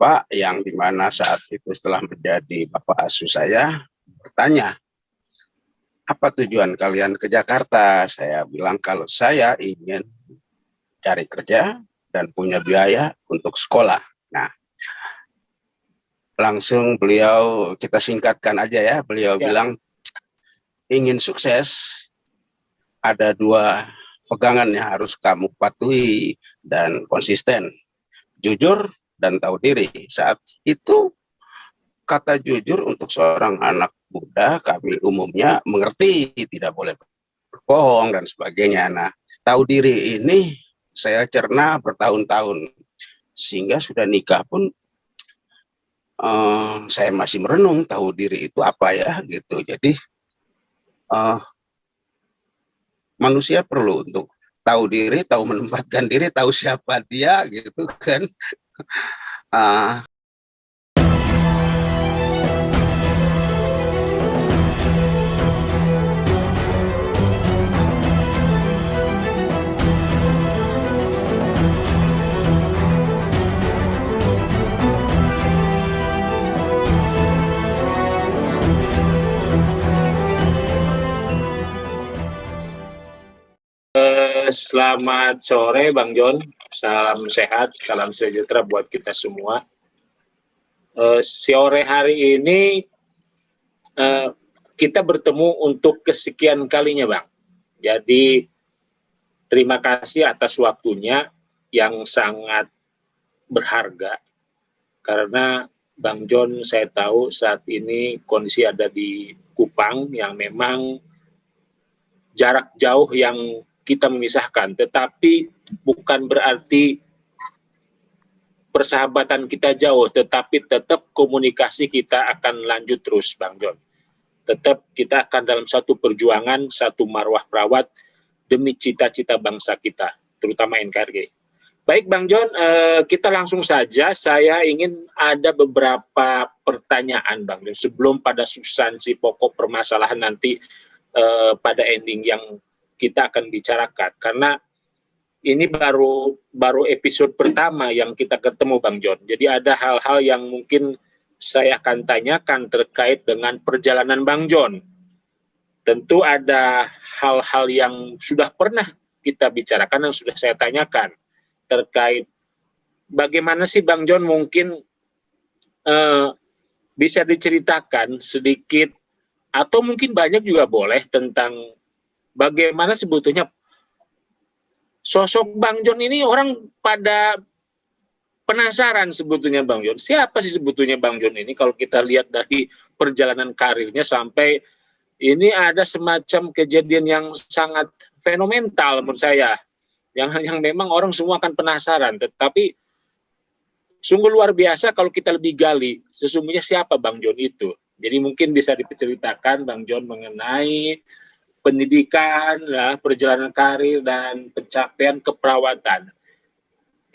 bapak yang dimana saat itu setelah menjadi bapak asuh saya bertanya, apa tujuan kalian ke Jakarta? Saya bilang kalau saya ingin cari kerja dan punya biaya untuk sekolah. Nah, langsung beliau, kita singkatkan aja ya, beliau bilang ingin sukses ada dua pegangan yang harus kamu patuhi dan konsisten, jujur dan tahu diri. Saat itu kata jujur untuk seorang anak muda kami umumnya mengerti tidak boleh berbohong dan sebagainya. Nah, tahu diri ini saya cerna bertahun-tahun sehingga sudah nikah pun saya masih merenung tahu diri itu apa ya gitu. Jadi manusia perlu untuk tahu diri, tahu menempatkan diri, tahu siapa dia gitu kan. Selamat sore Bang John, salam sehat, salam sejahtera buat kita semua. Sore hari ini kita bertemu untuk kesekian kalinya Bang. Jadi terima kasih atas waktunya yang sangat berharga. Karena Bang John saya tahu saat ini kondisi ada di Kupang yang memang jarak jauh yang kita memisahkan, tetapi bukan berarti persahabatan kita jauh, tetapi tetap komunikasi kita akan lanjut terus, Bang John. Tetap kita akan dalam satu perjuangan, satu marwah perawat demi cita-cita bangsa kita, terutama NKRI. Baik, Bang John, kita langsung saja. Saya ingin ada beberapa pertanyaan, Bang John, sebelum pada substansi pokok permasalahan nanti pada ending yang kita akan bicarakan, karena ini baru episode pertama yang kita ketemu Bang John. Jadi ada hal-hal yang mungkin saya akan tanyakan terkait dengan perjalanan Bang John. Tentu ada hal-hal yang sudah pernah kita bicarakan yang sudah saya tanyakan terkait bagaimana sih Bang John mungkin bisa diceritakan sedikit atau mungkin banyak juga boleh tentang bagaimana sebetulnya sosok Bang John ini. Orang pada penasaran sebetulnya Bang John. Siapa sih sebetulnya Bang John ini kalau kita lihat dari perjalanan karirnya sampai ini ada semacam kejadian yang sangat fenomenal menurut saya. Yang memang orang semua akan penasaran. Tetapi sungguh luar biasa kalau kita lebih gali sesungguhnya siapa Bang John itu. Jadi mungkin bisa diceritakan Bang John mengenai pendidikan, ya, perjalanan karir dan pencapaian keperawatan.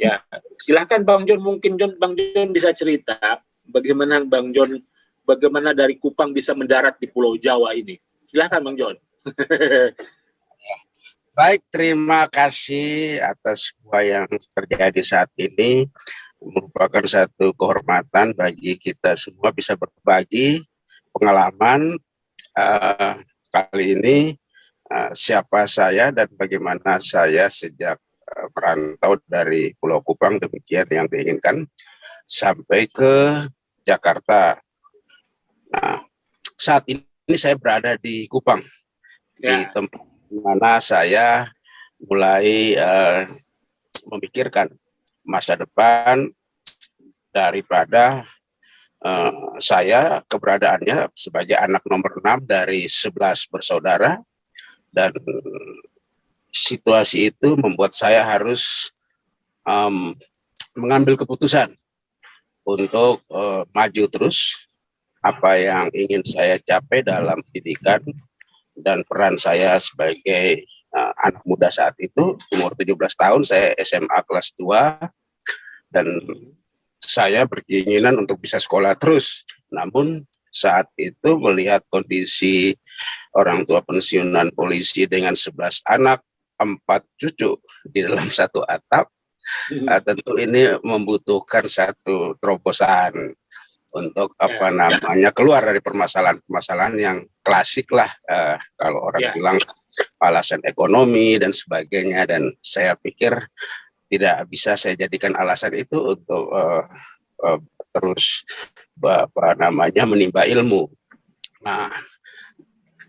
Ya, silakan Bang John. Mungkin Bang John bisa cerita bagaimana Bang John, bagaimana dari Kupang bisa mendarat di Pulau Jawa ini. Silakan Bang John. Baik, terima kasih atas semua yang terjadi saat ini. Merupakan satu kehormatan bagi kita semua bisa berbagi pengalaman. Kali ini siapa saya dan bagaimana saya sejak merantau dari Pulau Kupang demikian yang diinginkan sampai ke Jakarta. Nah, saat ini saya berada di Kupang, di tempat mana saya mulai memikirkan masa depan daripada saya keberadaannya sebagai anak nomor 6 dari 11 bersaudara, dan situasi itu membuat saya harus mengambil keputusan untuk maju terus apa yang ingin saya capai dalam pendidikan dan peran saya sebagai anak muda saat itu. Umur 17 tahun saya SMA kelas 2 dan saya berkeinginan untuk bisa sekolah terus. Namun saat itu melihat kondisi orang tua pensiunan polisi dengan 11 anak, 4 cucu di dalam satu atap, Tentu ini membutuhkan satu terobosan untuk apa namanya keluar dari permasalahan-permasalahan yang klasik lah, kalau orang bilang alasan ekonomi dan sebagainya, dan saya pikir tidak bisa saya jadikan alasan itu untuk terus apa namanya menimba ilmu. Nah,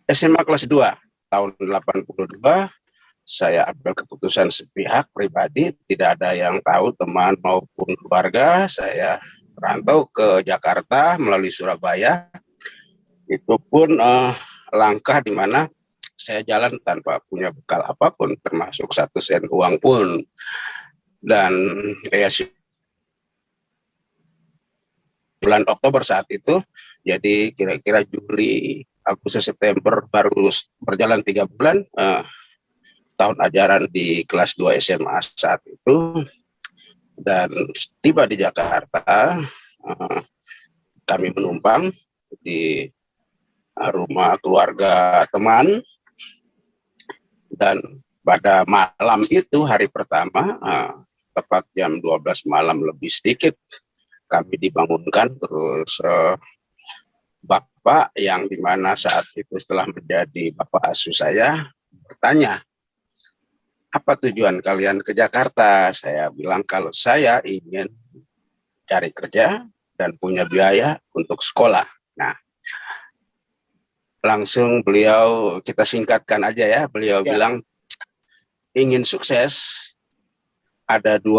SMA kelas 2 tahun 82 saya ambil keputusan sepihak pribadi, tidak ada yang tahu, teman maupun keluarga. Saya merantau ke Jakarta melalui Surabaya. Itu pun langkah di mana saya jalan tanpa punya bekal apapun, termasuk 1 sen uang pun. Dan ya bulan Oktober saat itu, jadi kira-kira Juli, Agustus, September, baru berjalan 3 bulan tahun ajaran di kelas 2 SMA saat itu. Dan tiba di Jakarta, kami menumpang di rumah keluarga teman, dan pada malam itu, hari pertama, tepat jam 12 malam lebih sedikit, kami dibangunkan. Terus bapak yang dimana saat itu setelah menjadi bapak asuh saya bertanya, apa tujuan kalian ke Jakarta? Saya bilang kalau saya ingin cari kerja dan punya biaya untuk sekolah. Nah, langsung beliau, kita singkatkan aja ya, beliau bilang, ingin sukses ada 2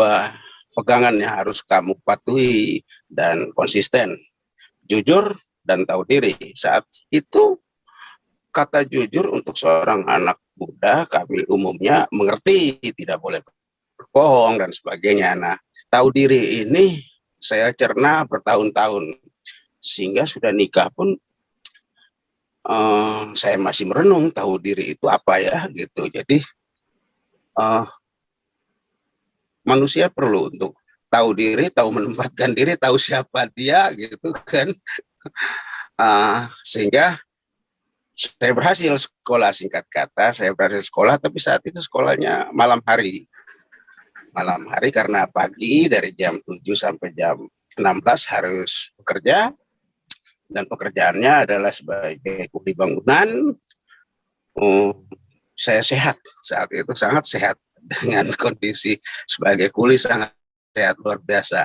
pegangan yang harus kamu patuhi dan konsisten, jujur dan tahu diri. Saat itu kata jujur untuk seorang anak muda, kami umumnya mengerti tidak boleh berbohong dan sebagainya. Nah, tahu diri ini saya cerna bertahun-tahun, sehingga sudah nikah pun saya masih merenung tahu diri itu apa ya gitu. Jadi manusia perlu untuk tahu diri, tahu menempatkan diri, tahu siapa dia gitu kan. Sehingga saya berhasil sekolah, singkat kata saya berhasil sekolah, tapi saat itu sekolahnya malam hari karena pagi dari jam 7 sampai jam 16 harus bekerja, dan pekerjaannya adalah sebagai kuli bangunan. Saya sehat saat itu, sangat sehat, dengan kondisi sebagai kuli sangat sehat, luar biasa.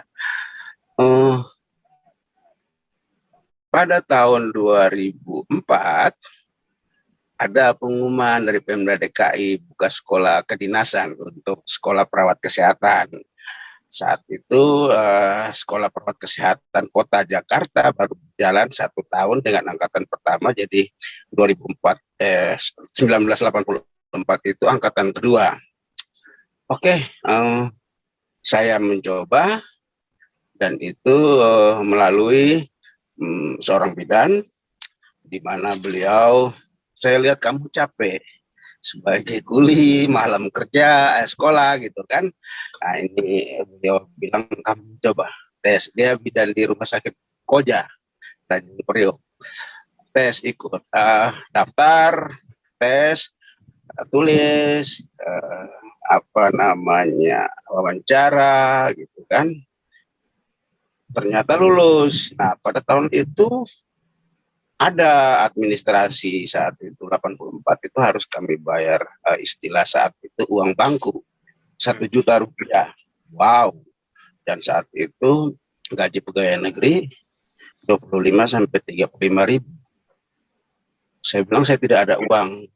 Pada tahun 2004 ada pengumuman dari Pemda DKI buka sekolah kedinasan untuk sekolah perawat kesehatan. Saat itu sekolah perawat kesehatan Kota Jakarta baru berjalan 1 tahun dengan angkatan pertama, jadi 1984 itu angkatan kedua. Oke, saya mencoba, dan itu melalui seorang bidan, di mana beliau, saya lihat kamu capek sebagai kuli, malam kerja, sekolah gitu kan. Nah, ini beliau bilang kamu coba tes. Dia bidan di rumah sakit Koja, Tanjung Priok. Tes, ikut daftar, tes, tulis, apa namanya, wawancara gitu kan. Ternyata lulus. Nah, pada tahun itu ada administrasi saat itu 84 itu harus kami bayar, istilah saat itu uang bangku 1 juta rupiah. Wow. Dan saat itu gaji pegawai negeri 25 sampai 35 ribu. Saya bilang saya tidak ada uang,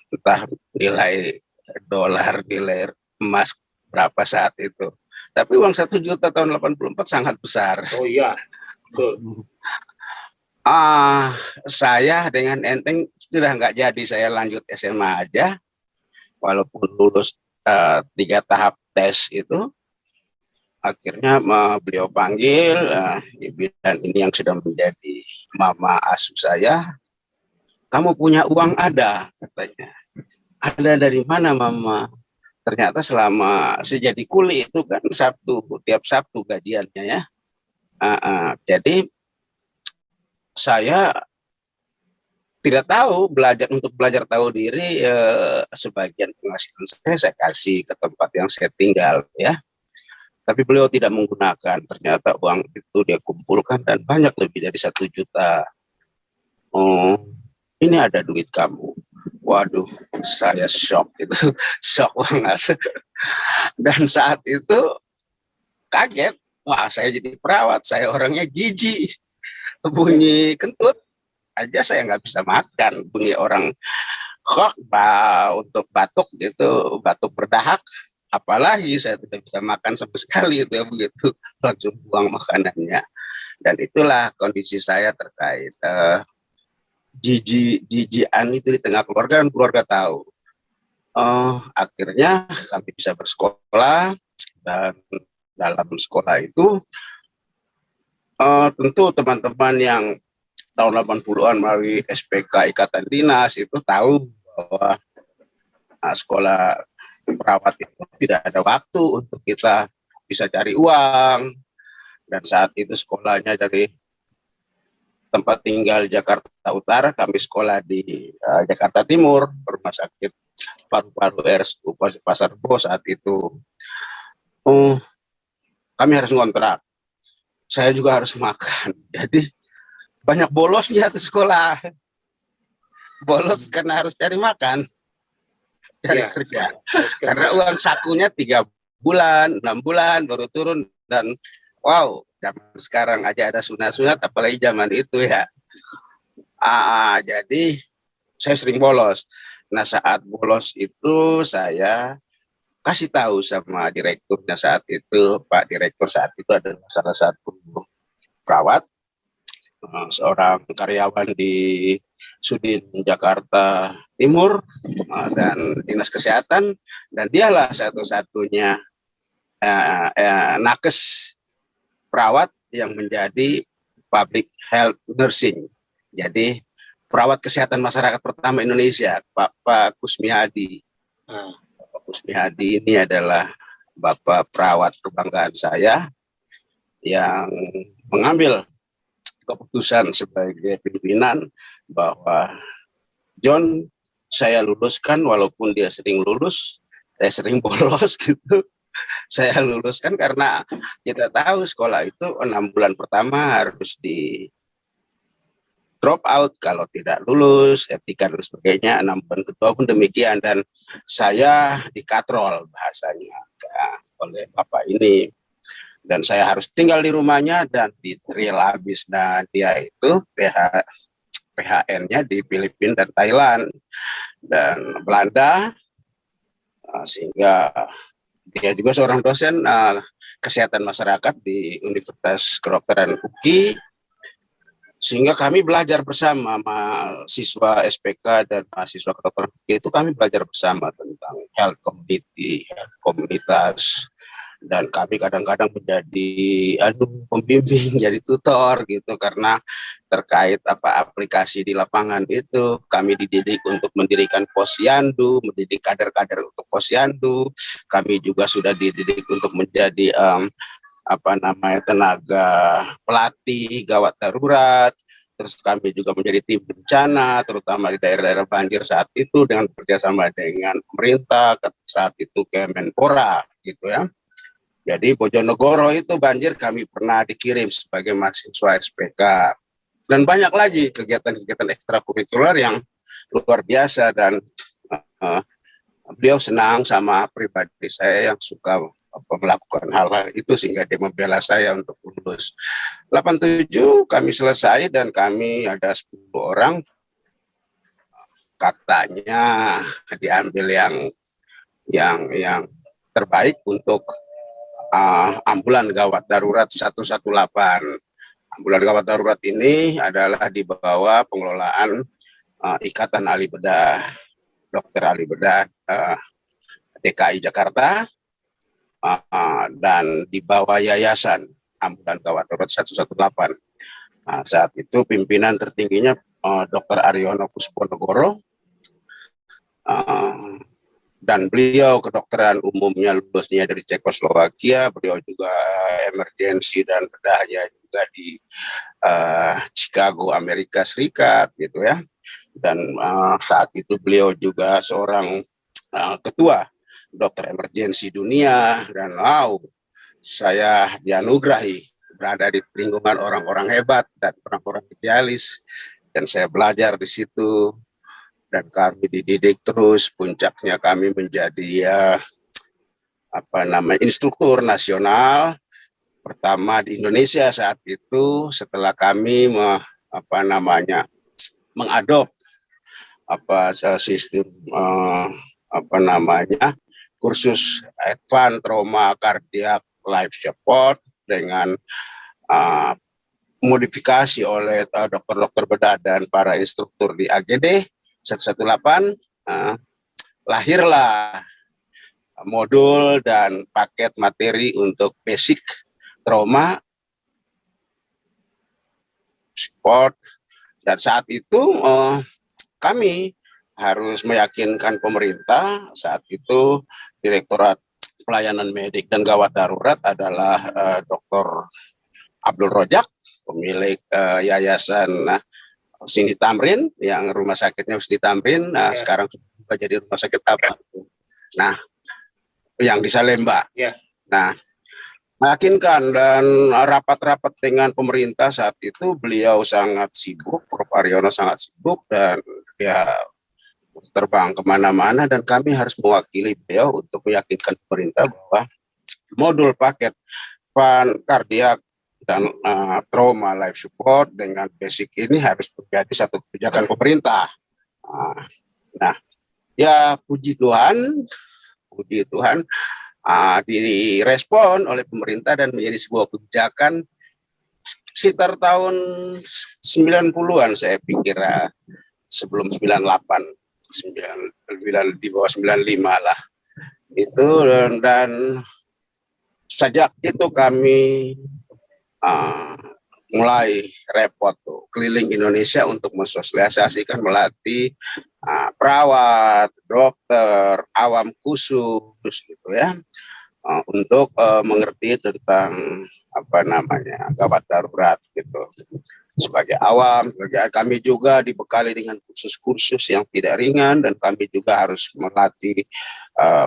entah nilai dolar, nilai emas berapa saat itu. Tapi uang 1 juta tahun 84 sangat besar. Oh iya, betul. Saya dengan enteng sudah nggak jadi, saya lanjut SMA aja, walaupun lulus 3 tahap tes itu. Akhirnya beliau panggil, dan ini yang sudah menjadi mama asuh saya. Kamu punya uang ada, katanya. Ada dari mana, Mama? Ternyata selama saya jadi kuli itu kan tiap Sabtu gajiannya ya. Jadi saya tidak tahu, belajar tahu diri, sebagian penghasilan saya kasih ke tempat yang saya tinggal ya. Tapi beliau tidak menggunakan. Ternyata uang itu dia kumpulkan dan banyak, lebih dari 1 juta. Oh, ini ada duit kamu. Waduh, saya shock itu, shock banget. Dan saat itu kaget. Wah, saya jadi perawat, saya orangnya jijik. Bunyi kentut aja saya nggak bisa makan. Bunyi orang kok untuk batuk gitu, batuk berdahak, apalagi saya tidak bisa makan sama sekali itu ya, begitu langsung buang makanannya. Dan itulah kondisi saya terkait jijian itu di tengah keluarga, dan keluarga tahu. Akhirnya kami bisa bersekolah, dan dalam sekolah itu tentu teman-teman yang tahun 80-an melalui SPK Ikatan Dinas itu tahu bahwa sekolah perawat itu tidak ada waktu untuk kita bisa cari uang. Dan saat itu sekolahnya dari tempat tinggal Jakarta Utara, kami sekolah di Jakarta Timur, Rumah Sakit Paru-Paru RSU Pasar Bo saat itu. Kami harus ngontrak. Saya juga harus makan. Jadi banyak bolosnya tuh sekolah. Bolos karena harus cari makan, cari kerja. Karena uang sakunya 3 bulan, 6 bulan baru turun. Dan wow, zaman sekarang aja ada sunat-sunat, apalagi zaman itu ya. Jadi saya sering bolos. Nah, saat bolos itu saya kasih tahu sama direkturnya saat itu. Pak Direktur saat itu adalah salah satu perawat, seorang karyawan di Sudin Jakarta Timur dan Dinas Kesehatan, dan dialah satu-satunya nakes perawat yang menjadi public health nursing. Jadi perawat kesehatan masyarakat pertama Indonesia, Pak Kusmihadi. Pak Kusmihadi ini adalah bapak perawat kebanggaan saya yang mengambil keputusan sebagai pimpinan bahwa John, saya luluskan walaupun dia sering lulus, saya sering bolos gitu. Saya luluskan karena kita tahu sekolah itu 6 bulan pertama harus di drop out kalau tidak lulus, etika dan sebagainya. 6 bulan kedua pun demikian, dan saya dikatrol bahasanya oleh bapak ini. Dan saya harus tinggal di rumahnya dan ditrial habis. Nah, dia itu PHN-nya di Filipina dan Thailand dan Belanda, sehingga dia juga seorang dosen kesehatan masyarakat di Universitas Kedokteran UKI, sehingga kami belajar bersama mahasiswa SPK dan mahasiswa kedokteran UKI itu kami belajar bersama tentang health community, health komunitas. Dan kami kadang-kadang menjadi pembimbing, jadi tutor gitu, karena terkait aplikasi di lapangan itu kami dididik untuk mendirikan posyandu, mendidik kader-kader untuk posyandu. Kami juga sudah dididik untuk menjadi tenaga pelatih gawat darurat. Terus kami juga menjadi tim bencana, terutama di daerah-daerah banjir saat itu, dengan bekerjasama dengan pemerintah saat itu Kemenpora gitu ya. Jadi Bojonegoro itu banjir kami pernah dikirim sebagai mahasiswa SPK. Dan banyak lagi kegiatan-kegiatan ekstrakurikuler yang luar biasa, dan beliau senang sama pribadi saya yang suka melakukan hal-hal itu, sehingga dia membela saya untuk lulus. 87 kami selesai dan kami ada 10 orang. Katanya diambil yang terbaik untuk ambulan gawat darurat 118. Ambulan gawat darurat ini adalah di bawah pengelolaan Ikatan Ahli Bedah, Dokter Ahli Bedah DKI Jakarta, dan di bawah Yayasan Ambulan Gawat Darurat 118. Saat itu pimpinan tertingginya Dr. Aryono Pusponegoro, dan beliau kedokteran umumnya lulusnya dari Cekoslowakia. Beliau juga emergensi dan bedahnya juga di Chicago, Amerika Serikat gitu ya. dan saat itu beliau juga seorang ketua dokter emergensi dunia, dan saya dianugerahi berada di lingkungan orang-orang hebat dan orang-orang idealis, dan saya belajar di situ, dan kami dididik terus. Puncaknya kami menjadi instruktur nasional pertama di Indonesia saat itu, setelah kami mengadop sistem kursus advance trauma cardiac life support dengan modifikasi oleh dokter-dokter bedah dan para instruktur di AGD 118. Lahirlah modul dan paket materi untuk basic trauma support, dan saat itu kami harus meyakinkan pemerintah. Saat itu Direktorat Pelayanan Medik dan Gawat Darurat adalah Dr. Abdul Rojak, pemilik Yayasan Husni Tamrin, yang rumah sakitnya Husni Tamrin. Sekarang sudah jadi rumah sakit apa? Nah, yang di Salemba. Nah, meyakinkan dan rapat-rapat dengan pemerintah saat itu, beliau sangat sibuk, Prof. Aryono sangat sibuk, dan dia terbang kemana-mana, dan kami harus mewakili beliau untuk meyakinkan pemerintah bahwa modul paket kardiak dan trauma life support dengan basic ini harus menjadi satu kebijakan pemerintah. Nah, ya puji Tuhan, direspon oleh pemerintah dan menjadi sebuah kebijakan sekitar tahun 90-an, saya pikir, sebelum 98, di bawah 95 lah itu, dan sejak itu kami mulai repot tuh keliling Indonesia untuk mensosialisasikan, melatih perawat, dokter, awam khusus gitu ya, untuk mengerti tentang gawat darurat gitu. Sebagai awam, kami juga dibekali dengan kursus-kursus yang tidak ringan, dan kami juga harus melatih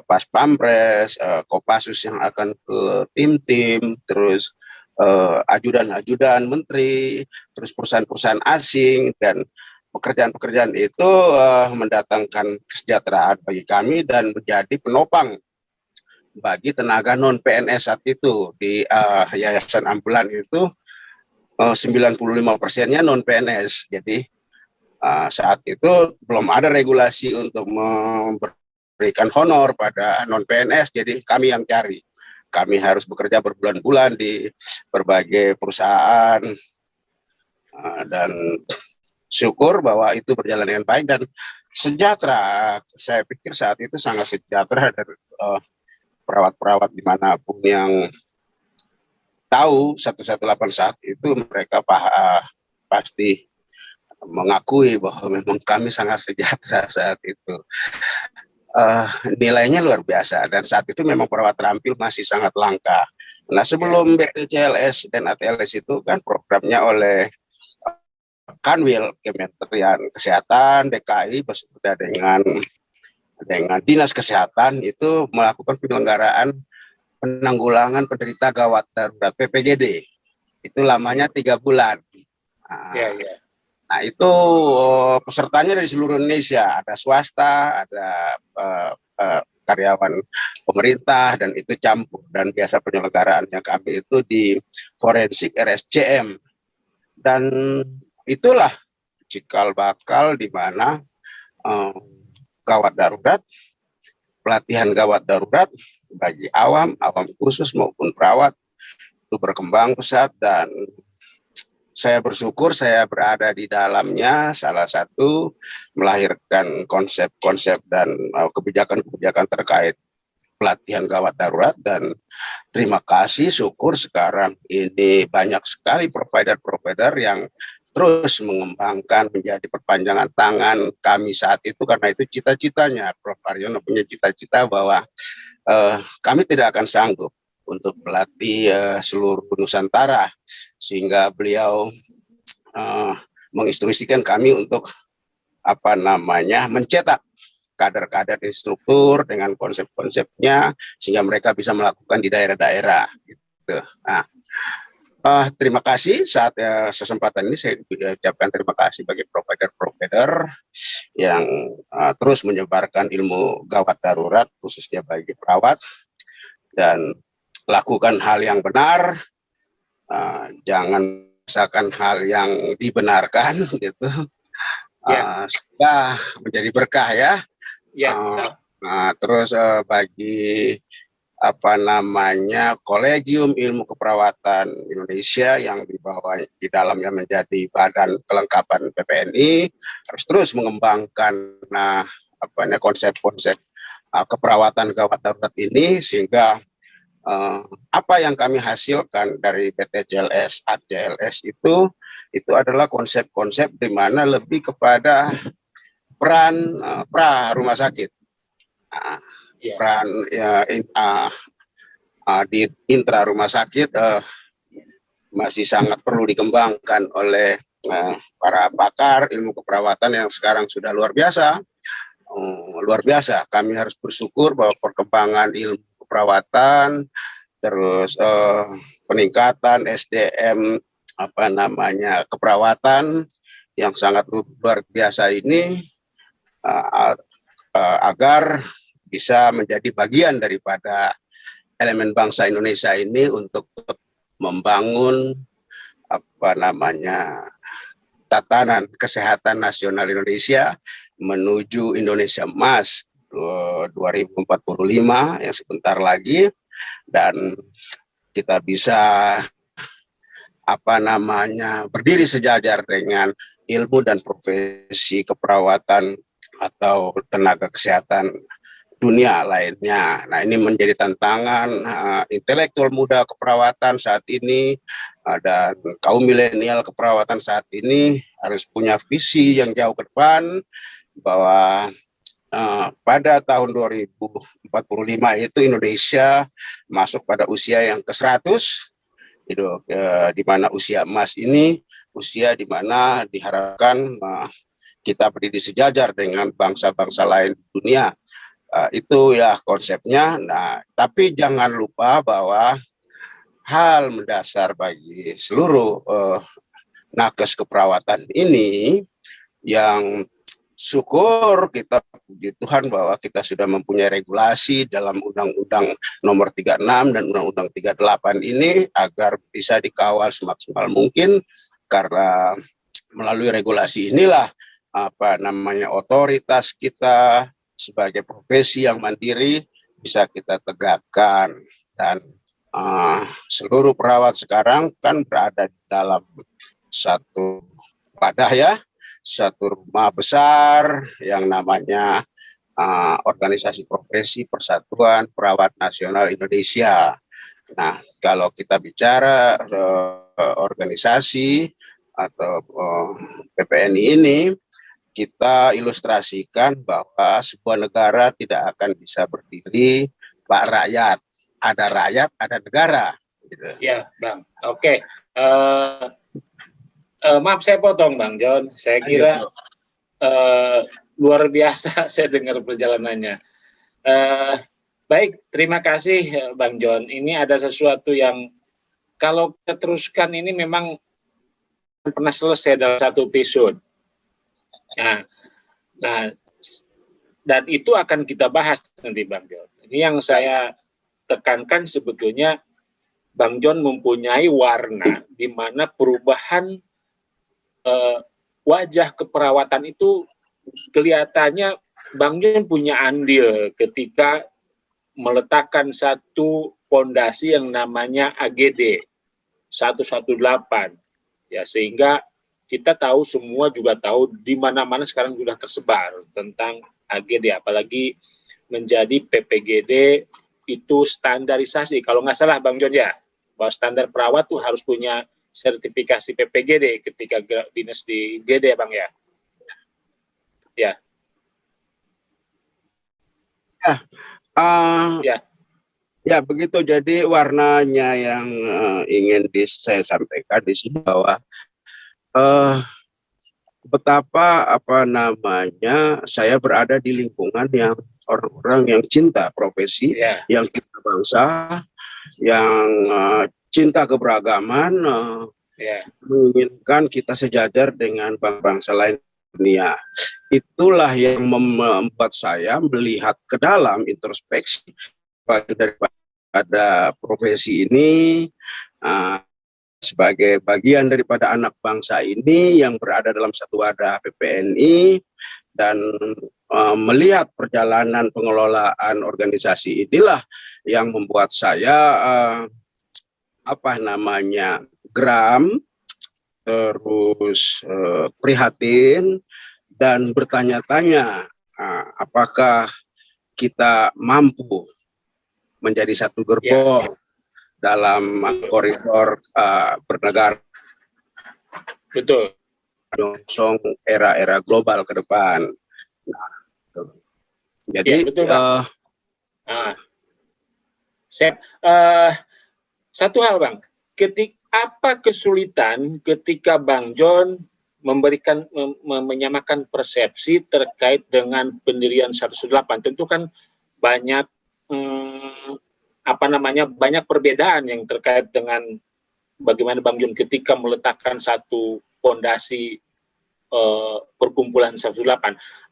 pas pampres, kopassus yang akan ke tim-tim, terus ajudan-ajudan menteri, terus perusahaan-perusahaan asing, dan pekerjaan-pekerjaan itu mendatangkan kesejahteraan bagi kami dan menjadi penopang bagi tenaga non PNS saat itu. Di Yayasan Ambulan itu 95%-nya non PNS. Jadi saat itu belum ada regulasi untuk memberikan honor pada non PNS, jadi kami yang cari. Kami harus bekerja berbulan-bulan di berbagai perusahaan, dan syukur bahwa itu berjalan dengan baik dan sejahtera. Saya pikir saat itu sangat sejahtera, dan perawat-perawat dimanapun yang tahu 118 saat itu, mereka pasti mengakui bahwa memang kami sangat sejahtera saat itu. Nilainya luar biasa, dan saat itu memang perawat terampil masih sangat langka. Nah, sebelum BPJLS dan ATLS itu kan programnya oleh Kanwil Kementerian Kesehatan DKI beserta dengan Dinas Kesehatan itu melakukan penyelenggaraan penanggulangan penderita gawat darurat PPGD. Itu lamanya 3 bulan. Nah, itu pesertanya dari seluruh Indonesia, ada swasta, ada karyawan pemerintah, dan itu campur. Dan biasa penyelenggaraannya kami itu di forensik RSCM, dan itulah cikal bakal di mana gawat darurat, pelatihan gawat darurat bagi awam khusus maupun perawat itu berkembang pesat, dan saya bersyukur saya berada di dalamnya. Salah satu melahirkan konsep-konsep dan kebijakan-kebijakan terkait pelatihan gawat darurat, dan terima kasih, syukur sekarang ini banyak sekali provider-provider yang terus mengembangkan menjadi perpanjangan tangan kami saat itu, karena itu cita-citanya Prof. Aryono punya cita-cita bahwa kami tidak akan sanggup untuk melatih seluruh Nusantara, sehingga beliau menginstruksikan kami untuk mencetak kader-kader instruktur dengan konsep-konsepnya sehingga mereka bisa melakukan di daerah-daerah gitu. Nah, terima kasih saat kesempatan ini saya ucapkan terima kasih bagi provider-provider yang terus menyebarkan ilmu gawat darurat khususnya bagi perawat, dan lakukan hal yang benar, jangan misalkan hal yang dibenarkan gitu, sudah menjadi berkah ya. Terus bagi Kolegium Ilmu Keperawatan Indonesia yang di dalamnya menjadi badan kelengkapan PPNI harus terus mengembangkan konsep-konsep keperawatan gawat darurat ini sehingga apa yang kami hasilkan dari PT JLS itu adalah konsep-konsep di mana lebih kepada peran pra rumah sakit. Peran di intra rumah sakit masih sangat perlu dikembangkan oleh para pakar ilmu keperawatan yang sekarang sudah luar biasa. Kami harus bersyukur bahwa perkembangan ilmu keperawatan, terus peningkatan SDM keperawatan yang sangat luar biasa ini agar bisa menjadi bagian daripada elemen bangsa Indonesia ini untuk membangun tatanan kesehatan nasional Indonesia menuju Indonesia Emas 2045 yang sebentar lagi, dan kita bisa berdiri sejajar dengan ilmu dan profesi keperawatan atau tenaga kesehatan dunia lainnya. Nah, ini menjadi tantangan intelektual muda keperawatan saat ini, dan kaum milenial keperawatan saat ini harus punya visi yang jauh ke depan bahwa pada tahun 2045 itu Indonesia masuk pada usia yang ke-100, di mana usia emas ini usia di mana diharapkan kita berdiri sejajar dengan bangsa-bangsa lain di dunia. Itu ya konsepnya. Nah, tapi jangan lupa bahwa hal mendasar bagi seluruh nakes keperawatan ini yang syukur kita puji Tuhan bahwa kita sudah mempunyai regulasi dalam Undang-Undang Nomor 36 dan Undang-Undang 38 ini agar bisa dikawal semaksimal mungkin, karena melalui regulasi inilah otoritas kita sebagai profesi yang mandiri bisa kita tegakkan, dan seluruh perawat sekarang kan berada di dalam satu wadah ya, satu rumah besar yang namanya Organisasi Profesi Persatuan Perawat Nasional Indonesia. Nah, kalau kita bicara organisasi atau PPNI ini, kita ilustrasikan bahwa sebuah negara tidak akan bisa berdiri Pak rakyat. Ada rakyat, ada negara. Gitu. Ya, Bang. Oke. Maaf saya potong, Bang John. Saya kira luar biasa saya dengar perjalanannya. Baik, terima kasih Bang John. Ini ada sesuatu yang kalau kita teruskan ini memang pernah selesai dalam satu episode. Nah, dan itu akan kita bahas nanti Bang John. Ini yang saya tekankan sebetulnya Bang John mempunyai warna di mana perubahan wajah keperawatan itu kelihatannya Bang John punya andil ketika meletakkan satu fondasi yang namanya AGD 118 ya, sehingga kita tahu, semua juga tahu di mana-mana sekarang sudah tersebar tentang AGD, apalagi menjadi PPGD itu standarisasi. Kalau nggak salah Bang John ya, bahwa standar perawat tuh harus punya sertifikasi PPGD ketika dinas di GD ya Bang ya. Ya. Ya begitu. Jadi warnanya yang ingin saya sampaikan di sini bahwa betapa saya berada di lingkungan yang orang-orang yang cinta profesi, yang cinta bangsa, yang cinta keberagaman, menginginkan kita sejajar dengan bangsa lain dunia. Itulah yang membuat saya melihat ke dalam introspeksi daripada profesi ini, sebagai bagian daripada anak bangsa ini yang berada dalam satu wadah PPNI, dan melihat perjalanan pengelolaan organisasi inilah yang membuat saya geram, terus prihatin, dan bertanya-tanya apakah kita mampu menjadi satu gerbong dalam koridor bernegara. Betul. Menyongsong era-era global ke depan. Nah, jadi betul, Bang. Satu hal, Bang, apa kesulitan ketika Bang John menyamakan persepsi terkait dengan pendirian 118? Tentu kan banyak banyak perbedaan yang terkait dengan bagaimana Bang John ketika meletakkan satu fondasi perkumpulan 118.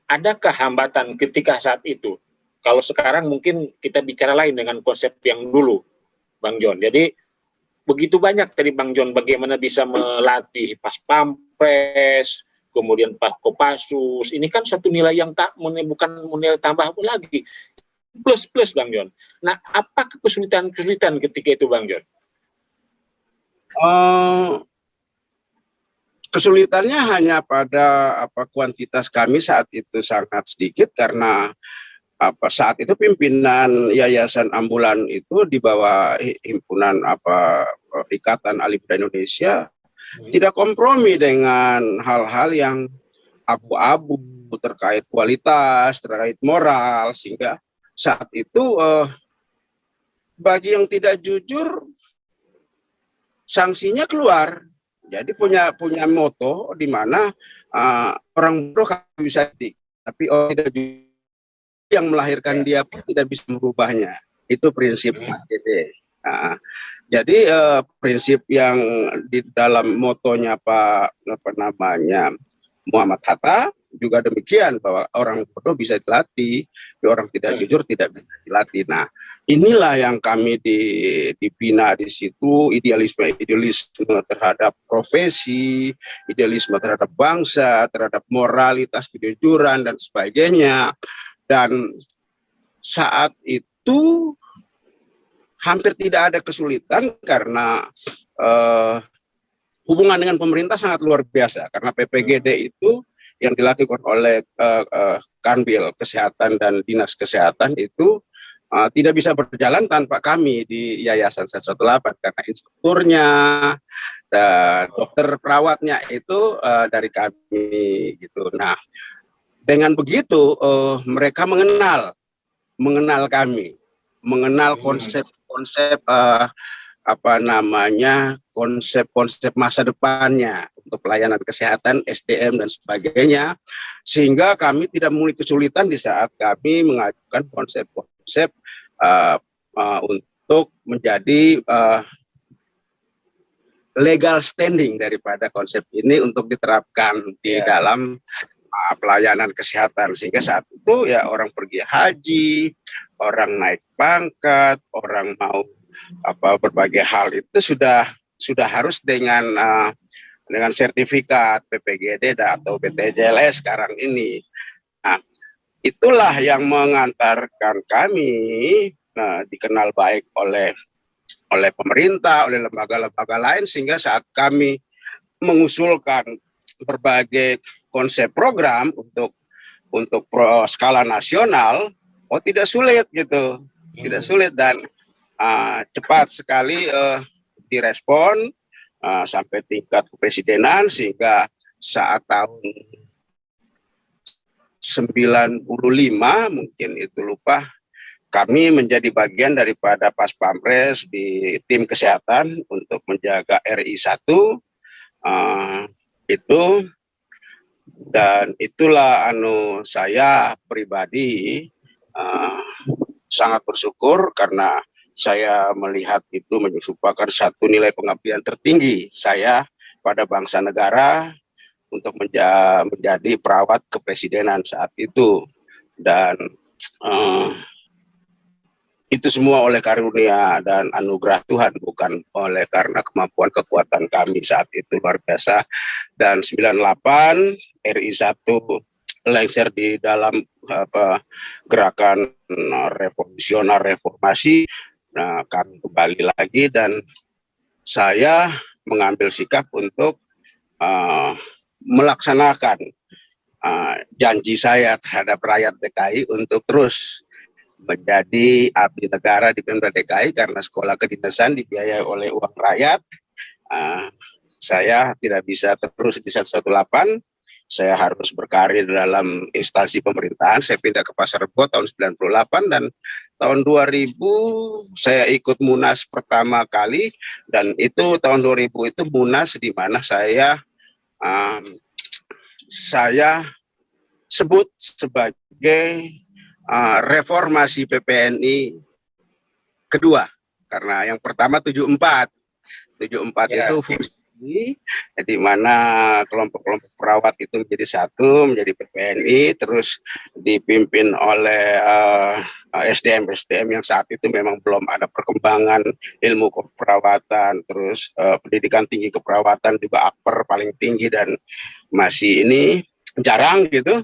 Adakah hambatan ketika saat itu? Kalau sekarang mungkin kita bicara lain dengan konsep yang dulu, Bang John. Jadi begitu banyak tadi Bang John bagaimana bisa melatih Pas Pampres, kemudian Pas Kopassus. Ini kan satu nilai yang bukan nilai tambah lagi. Plus Bang John. Nah, apa kesulitan ketika itu Bang John? Kesulitannya hanya pada kuantitas kami saat itu sangat sedikit, karena saat itu pimpinan Yayasan Ambulan itu di bawah himpunan Ikatan Ahli Muda Indonesia tidak kompromi dengan hal-hal yang abu-abu terkait kualitas, terkait moral, sehingga saat itu bagi yang tidak jujur sanksinya keluar. Jadi punya moto di mana orang bodoh bisa tapi orang tidak jujur yang melahirkan dia pun tidak bisa merubahnya. Itu prinsip ATD. Jadi prinsip yang di dalam motonya Muhammad Hatta juga demikian, bahwa orang bodoh bisa dilatih, orang tidak jujur tidak bisa dilatih. Nah, inilah yang kami dibina di situ, idealisme terhadap profesi, idealisme terhadap bangsa, terhadap moralitas, kejujuran dan sebagainya. Dan saat itu hampir tidak ada kesulitan karena hubungan dengan pemerintah sangat luar biasa, karena PPGD itu yang dilakukan oleh Kanwil Kesehatan dan Dinas Kesehatan itu tidak bisa berjalan tanpa kami di Yayasan 118, karena instrukturnya dan dokter perawatnya itu dari kami gitu. Nah, dengan begitu mereka mengenal kami, mengenal konsep-konsep konsep masa depannya untuk pelayanan kesehatan, SDM dan sebagainya, sehingga kami tidak memiliki kesulitan di saat kami mengajukan konsep-konsep untuk menjadi legal standing daripada konsep ini untuk diterapkan di dalam pelayanan kesehatan, sehingga saat itu ya orang pergi haji, orang naik pangkat, orang mau berbagai hal itu sudah harus dengan sertifikat PPGD atau BTJLS sekarang ini. Nah, itulah yang mengantarkan kami dikenal baik oleh pemerintah, oleh lembaga-lembaga lain, sehingga saat kami mengusulkan berbagai konsep program untuk skala nasional, tidak sulit gitu, tidak sulit, dan cepat sekali direspon sampai tingkat kepresidenan, sehingga saat tahun 95 mungkin itu lupa, kami menjadi bagian daripada Pas Pampres di tim kesehatan untuk menjaga RI 1 itu Dan itulah saya pribadi uh, sangat bersyukur karena saya melihat itu merupakan satu nilai pengabdian tertinggi saya pada bangsa negara untuk menjadi perawat kepresidenan saat itu. Dan uh, itu semua oleh karunia dan anugerah Tuhan, bukan oleh karena kemampuan kekuatan kami saat itu luar biasa. Dan 98 RI 1 lengser di dalam gerakan revolusioner reformasi. Nah, kami kembali lagi dan saya mengambil sikap untuk melaksanakan janji saya terhadap rakyat DKI untuk terus menjadi abdi negara di Pemda DKI karena sekolah kedinasan dibiayai oleh uang rakyat. Saya tidak bisa terus di 118. Saya harus berkarir dalam instansi pemerintahan. Saya pindah ke Pasar Rebo tahun 98 dan tahun 2000 saya ikut Munas pertama kali, dan itu tahun 2000 itu Munas di mana saya sebut sebagai reformasi PPNI kedua, karena yang pertama 74 itu fusi, di mana kelompok-kelompok perawat itu menjadi satu, menjadi PPNI, terus dipimpin oleh SDM yang saat itu memang belum ada perkembangan ilmu keperawatan, terus pendidikan tinggi keperawatan juga akper paling tinggi dan masih ini jarang gitu,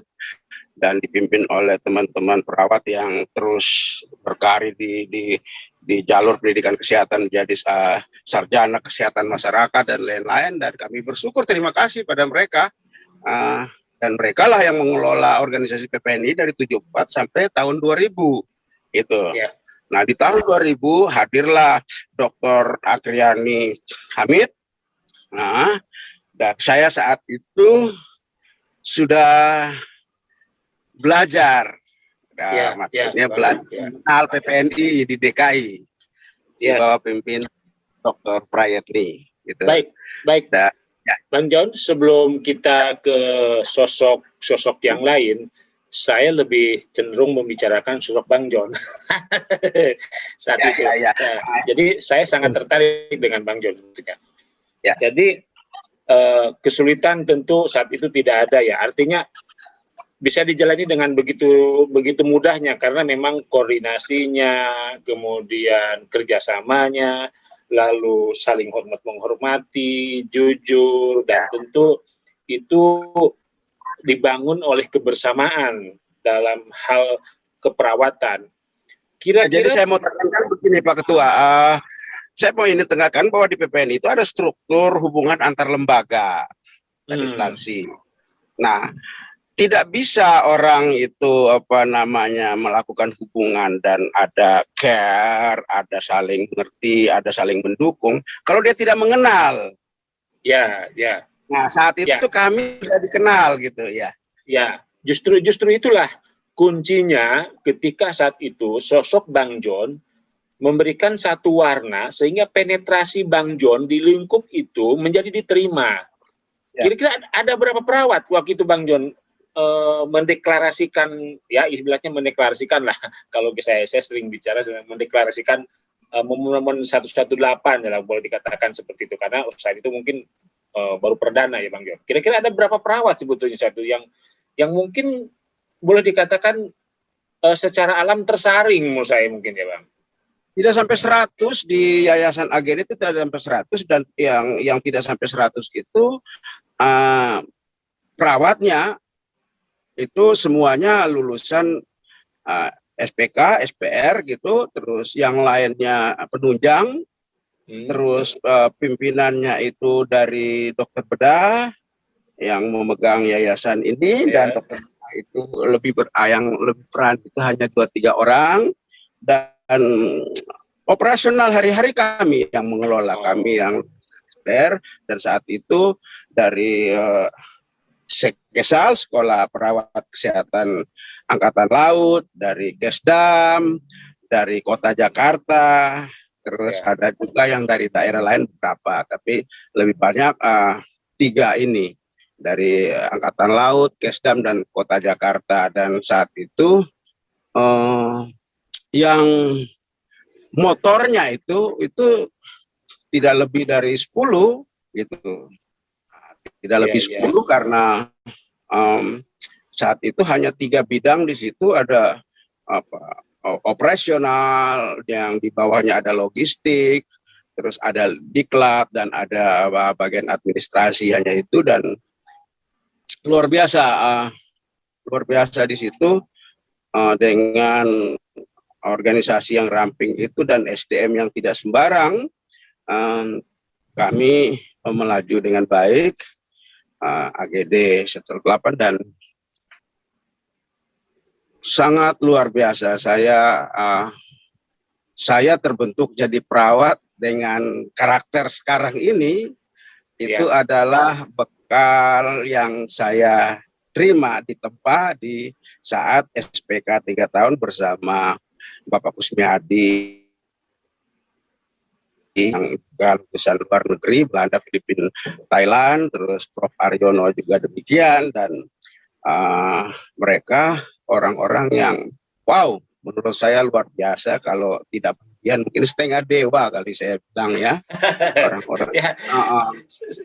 dan dipimpin oleh teman-teman perawat yang terus berkarir di jalur pendidikan kesehatan menjadi sarjana kesehatan masyarakat dan lain-lain. Dan kami bersyukur, terima kasih pada mereka, dan mereka lah yang mengelola organisasi PPNI dari 74 sampai tahun 2000 itu. Nah, di tahun 2000 hadirlah Dr. Agriani Hamid. Nah, dan saya saat itu sudah belajar, maksudnya belajar mengenal PPNI di DKI di bawah pimpin Dr. Prayetni. Gitu. Baik. Bang John, sebelum kita ke sosok yang lain, saya lebih cenderung membicarakan sosok Bang John saat itu. Jadi saya sangat tertarik dengan Bang John. Jadi kesulitan tentu saat itu tidak ada ya. Artinya bisa dijalani dengan begitu mudahnya karena memang koordinasinya, kemudian kerjasamanya, lalu saling hormat menghormati, jujur, dan tentu itu dibangun oleh kebersamaan dalam hal keperawatan. Jadi saya mau tekankan begini Pak Ketua, saya mau ini tekankan bahwa di PPNI itu ada struktur hubungan antar lembaga dan instansi. Nah, tidak bisa orang itu melakukan hubungan dan ada care, ada saling mengerti, ada saling mendukung kalau dia tidak mengenal. Nah, saat itu kami sudah dikenal gitu ya. Justru itulah kuncinya ketika saat itu sosok Bang John memberikan satu warna sehingga penetrasi Bang John di lingkup itu menjadi diterima. Kira-kira ada berapa perawat waktu itu Bang John mendeklarasikan, ya istilahnya mendeklarasikan lah, kalau saya sering bicara mendeklarasikan momen 118 ya, boleh dikatakan seperti itu, karena saat itu mungkin baru perdana ya Bang John. Kira-kira ada berapa perawat sebetulnya satu yang mungkin boleh dikatakan secara alam tersaring menurut saya mungkin ya Bang? Tidak sampai 100 di Yayasan AGN itu, tidak sampai 100, dan yang tidak sampai 100 itu perawatnya itu semuanya lulusan SPK, SPR gitu, terus yang lainnya penunjang, terus pimpinannya itu dari dokter bedah yang memegang yayasan ini, dan dokter bedah itu lebih peran itu hanya 2-3 orang, dan operasional hari-hari kami yang mengelola, kami yang SPR, dan saat itu dari Sekesal, Sekolah Perawat Kesehatan Angkatan Laut, dari Kesdam, dari Kota Jakarta, terus ada juga yang dari daerah lain beberapa, tapi lebih banyak 3 ini dari Angkatan Laut, Kesdam dan Kota Jakarta. Dan saat itu yang motornya itu tidak lebih dari 10 gitu. Tidak lebih 10 karena saat itu hanya 3 bidang di situ, ada operasional, yang di bawahnya ada logistik, terus ada diklat dan ada bagian administrasi, hanya itu. Dan luar biasa di situ dengan organisasi yang ramping itu dan SDM yang tidak sembarang. Kami melaju dengan baik, AGD sektor 8, dan sangat luar biasa. Saya terbentuk jadi perawat dengan karakter sekarang ini. Itu adalah bekal yang saya terima di tempat di saat SPK 3 tahun bersama Bapak Kusmiadi yang lulusan luar negeri, Belanda, Filipina, Thailand, terus Prof. Aryono juga demikian. Dan mereka orang-orang yang wow, menurut saya luar biasa. Kalau tidak demikian mungkin setengah dewa kali saya bilang ya. Orang-orang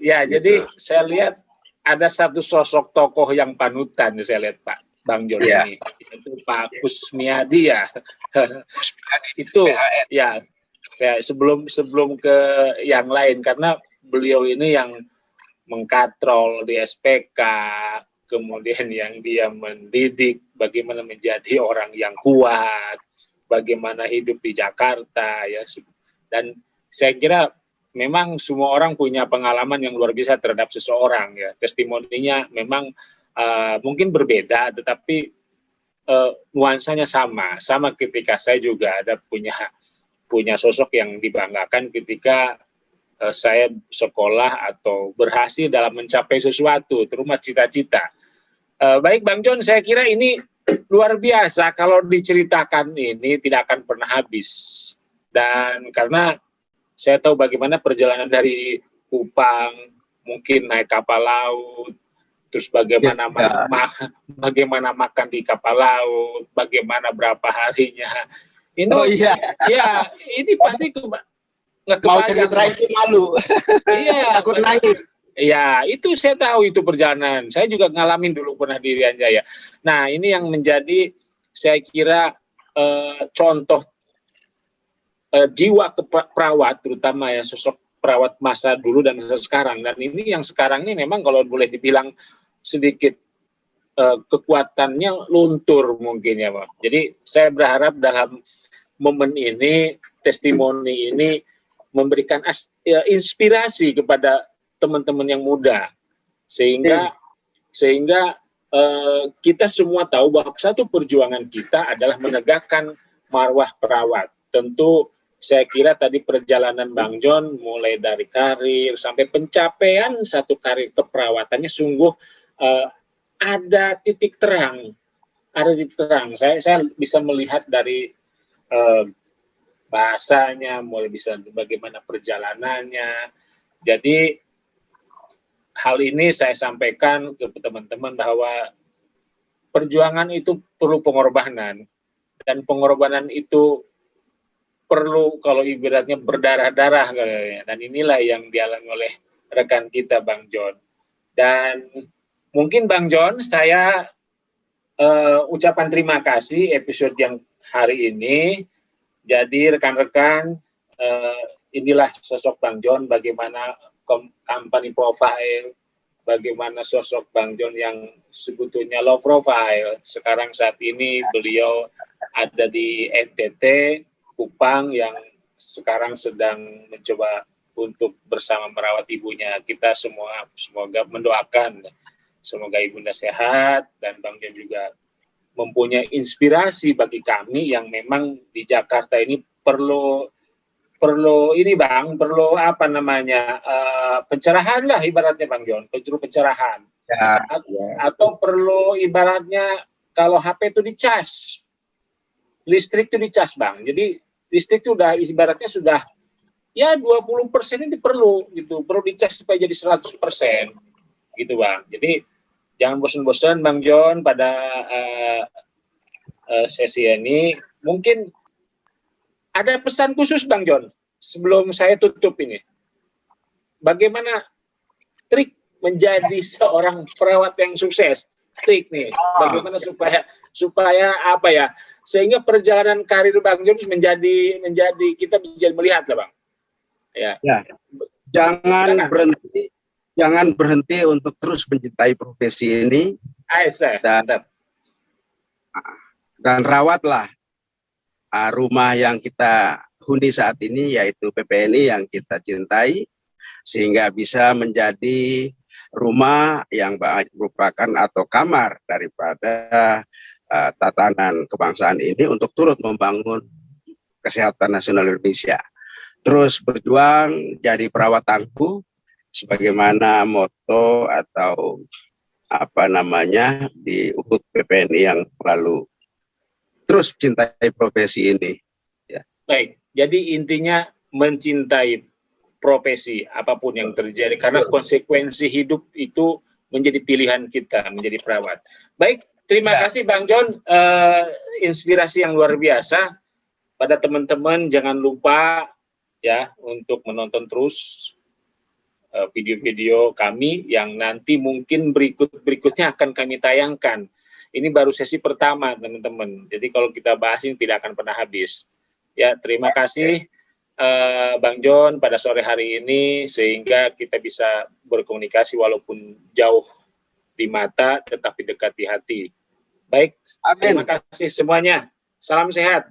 jadi saya lihat ada satu sosok tokoh yang panutan, saya lihat Pak Bang Jon ini, itu Pak Kusmiadi ya. Itu ya sebelum ke yang lain, karena beliau ini yang mengkatrol di SPK, kemudian yang dia mendidik bagaimana menjadi orang yang kuat, bagaimana hidup di Jakarta ya. Dan saya kira memang semua orang punya pengalaman yang luar biasa terhadap seseorang ya. Testimoninya memang mungkin berbeda, tetapi nuansanya sama ketika saya juga ada punya sosok yang dibanggakan ketika saya sekolah atau berhasil dalam mencapai sesuatu, terutama cita-cita. Baik Bang Jon, saya kira ini luar biasa, kalau diceritakan ini tidak akan pernah habis. Dan karena saya tahu bagaimana perjalanan dari Kupang, mungkin naik kapal laut, terus bagaimana bagaimana makan di kapal laut, bagaimana berapa harinya. Ini ini pasti nggak kebayang. Mau cerita itu malu. Iya. Takut nangis. Iya, itu saya tahu itu perjalanan. Saya juga ngalamin dulu pernah di Irian Jaya. Nah, ini yang menjadi saya kira contoh jiwa perawat, terutama ya sosok perawat masa dulu dan masa sekarang. Dan ini yang sekarang ini memang kalau boleh dibilang sedikit kekuatannya luntur mungkin ya Pak. Jadi saya berharap dalam momen ini, testimoni ini memberikan inspirasi kepada teman-teman yang muda, sehingga kita semua tahu bahwa satu perjuangan kita adalah menegakkan marwah perawat. Tentu saya kira tadi perjalanan Bang Jon mulai dari karir sampai pencapaian satu karir keperawatannya sungguh ada titik terang. Saya bisa melihat dari bahasanya, mulai bisa bagaimana perjalanannya. Jadi hal ini saya sampaikan ke teman-teman bahwa perjuangan itu perlu pengorbanan, dan pengorbanan itu perlu kalau ibaratnya berdarah-darah, dan inilah yang dialami oleh rekan kita Bang Jon. Dan mungkin Bang Jon, saya ucapan terima kasih episode yang hari ini. Jadi rekan-rekan, inilah sosok Bang Jon, bagaimana company profile, bagaimana sosok Bang Jon yang sebetulnya low profile. Sekarang saat ini beliau ada di NTT, Kupang, yang sekarang sedang mencoba untuk bersama merawat ibunya. Kita semua semoga mendoakan, semoga ibunda sehat, dan Bang Jon juga mempunyai inspirasi bagi kami yang memang di Jakarta ini perlu ini Bang, perlu apa namanya pencerahan lah ibaratnya Bang Jon, pencerahan atau perlu ibaratnya kalau HP itu dicas, listrik itu dicas Bang. Jadi listrik itu udah ibaratnya sudah ya 20% ini perlu gitu, perlu dicas supaya jadi 100%. gitu Bang. Jadi jangan bosan-bosan Bang John pada sesi ini. Mungkin ada pesan khusus Bang John sebelum saya tutup ini. Bagaimana trik menjadi seorang perawat yang sukses? Trik nih, bagaimana supaya apa ya? Sehingga perjalanan karir Bang John menjadi kita menjadi melihat lah Bang. Ya. Jangan berhenti untuk terus mencintai profesi ini. Dan rawatlah rumah yang kita huni saat ini, yaitu PPNI yang kita cintai, sehingga bisa menjadi rumah yang merupakan atau kamar daripada tatanan kebangsaan ini untuk turut membangun kesehatan nasional Indonesia. Terus berjuang jadi perawat tangguh, sebagaimana moto atau di UHUD PPNI yang lalu. Terus cintai profesi ini. Ya. Baik, jadi intinya mencintai profesi apapun yang terjadi, karena konsekuensi hidup itu menjadi pilihan kita menjadi perawat. Baik, terima kasih Bang John, inspirasi yang luar biasa. Pada teman-teman jangan lupa ya untuk menonton terus video-video kami yang nanti mungkin berikutnya akan kami tayangkan. Ini baru sesi pertama, teman-teman. Jadi kalau kita bahas ini tidak akan pernah habis. Ya, terima kasih Bang John pada sore hari ini, sehingga kita bisa berkomunikasi walaupun jauh di mata, tetapi dekat di hati. Baik, terima kasih semuanya. Salam sehat.